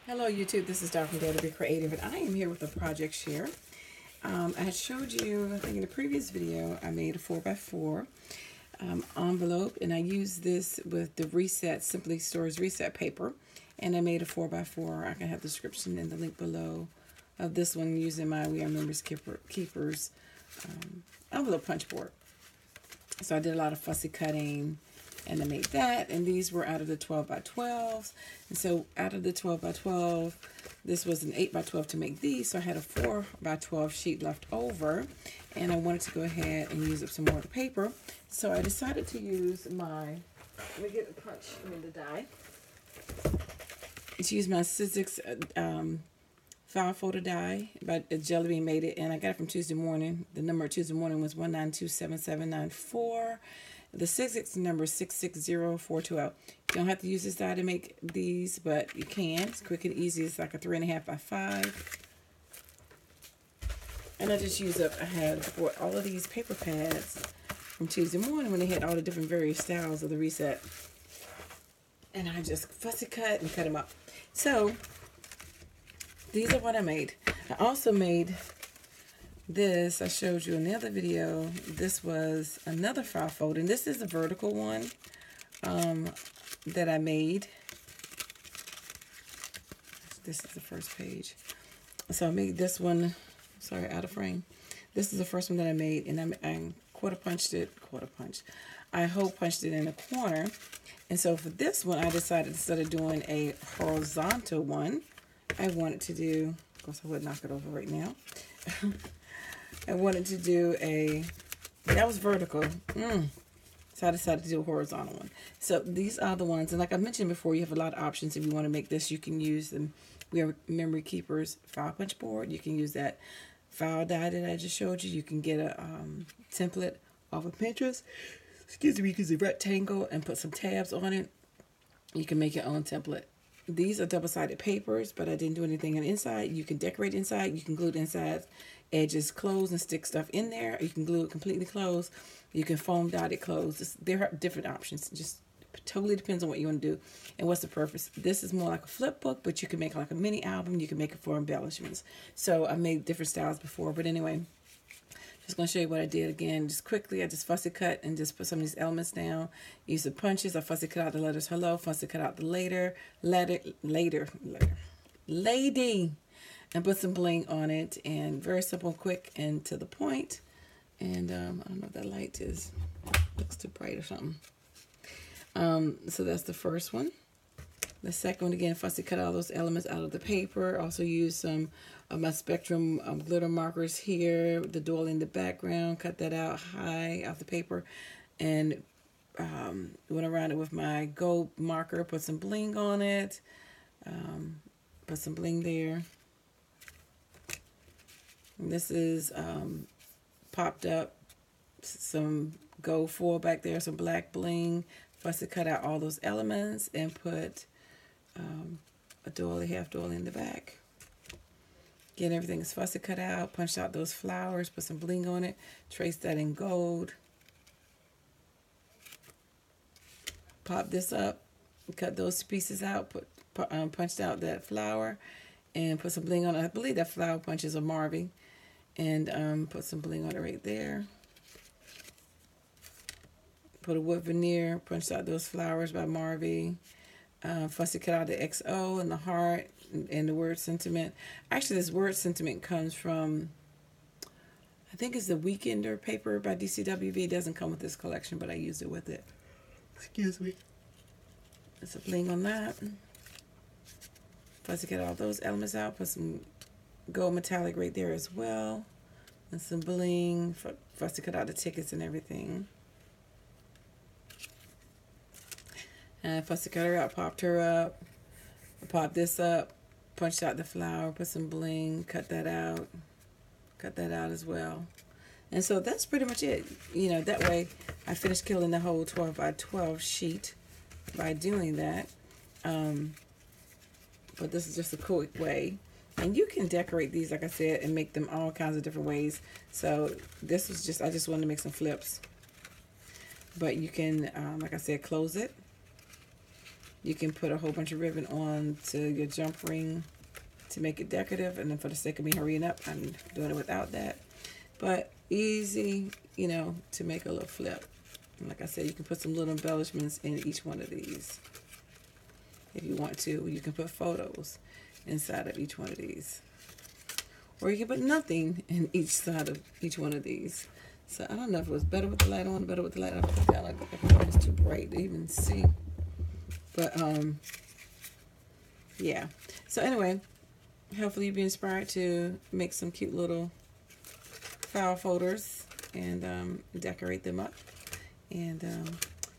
Hello YouTube, this is Dr. Dare to Be Creative, and I am here with a project share. I had showed you, I think in the previous video, I made a 4x4 envelope, and I used this with the Reset, Simply Stores Reset paper, and I made a 4x4. I can have the description in the link below of this one using my We Are Members Keepers envelope punch board. So I did a lot of fussy cutting, and I made that, and these were out of the 12x12s. And so out of the 12x12, this was an 8x12 to make these, so I had a 4x12 sheet left over, and I wanted to go ahead and use up some more of the paper. So I decided to use my, let me get the punch, the die, to use my Sizzix file folder die by Jelly Bean made it, and I got it from Tuesday Morning. The number of Tuesday Morning was 1927794. The Sizzix number is 660420. You don't have to use this die to make these, but you can. It's quick and easy. It's like a 3.5x5. And I just used up, I had bought all of these paper pads from Tuesday Morning when they had all the different various styles of the Reset. And I just fussy cut and cut them up. So these are what I made. I also made this. I showed you in the other video. This was another file folder, and this is a vertical one that I made. This is the first page. So I made this one, sorry, out of frame. This is the first one that I made, and I I hole punched it in a corner. And so for this one, I decided instead of doing a horizontal one, I wanted to do, of course I would knock it over right now. I wanted to do that was vertical. So I decided to do a horizontal one. So these are the ones, and like I mentioned before, you have a lot of options. If you want to make this, you can use them. We have Memory Keepers file punch board. You can use that file die that I just showed you. You can get a template off of Pinterest. Excuse me, you can use a rectangle and put some tabs on it. You can make your own template. These are double-sided papers, but I didn't do anything on the inside. You can decorate inside. You can glue the inside edges closed and stick stuff in there. You can glue it completely closed. You can foam dot it closed. There are different options. Just totally depends on what you want to do and what's the purpose. This is more like a flip book, but you can make like a mini album. You can make it for embellishments. So I made different styles before, but anyway, just going to show you what I did again. Just quickly, I just fussy cut and just put some of these elements down. Use the punches. I fussy cut out the letters hello, fussy cut out the lady, and put some bling on it. And very simple, quick, and to the point. And I don't know if that light looks too bright or something. So that's the first one. The second one, again, fussy cut all those elements out of the paper. Also use some of my Spectrum glitter markers here. The doily in the background, cut that out high off the paper. And went around it with my gold marker, put some bling on it. Put some bling there. And this is popped up some gold foil back there, some black bling. Fussy cut out all those elements and put a doily, half doily in the back. Again, everything is fussy cut out. Punched out those flowers, put some bling on it. Trace that in gold. Pop this up, cut those pieces out. Punched out that flower and put some bling on it. I believe that flower punch is a Marvy, and put some bling on it right there. Put a wood veneer. Punched out those flowers by Marvy. Fussy cut out the XO and the heart and the word sentiment. Actually, this word sentiment comes from, I think it's the Weekender paper by DCWV. It doesn't come with this collection, but I used it with it. Excuse me. There's a bling on that. Fussy cut all those elements out. Put some gold metallic right there as well. And some bling. Fussy cut out the tickets and everything. And fussy cut her out, popped her up. Popped this up. Punched out the flower. Put some bling. Cut that out. Cut that out as well. And so that's pretty much it. You know, that way I finished killing the whole 12x12 sheet by doing that. But this is just a quick way. And you can decorate these, like I said, and make them all kinds of different ways. So this was just, I just wanted to make some flips. But you can, like I said, close it. You can put a whole bunch of ribbon on to your jump ring to make it decorative. And then for the sake of me hurrying up, I'm doing it without that. But easy, you know, to make a little flip. And like I said, you can put some little embellishments in each one of these. If you want to, you can put photos inside of each one of these. Or you can put nothing in each side of each one of these. So I don't know if it was better with the light on, better with the light off. It's too bright to even see. But yeah. So anyway, hopefully you'll be inspired to make some cute little file folders and decorate them up. And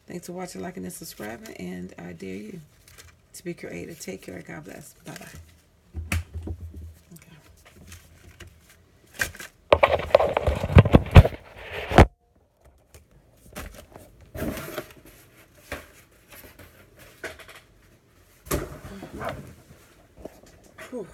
thanks for watching, liking, and subscribing. And I dare you to be creative. Take care. God bless. Bye-bye. Whew.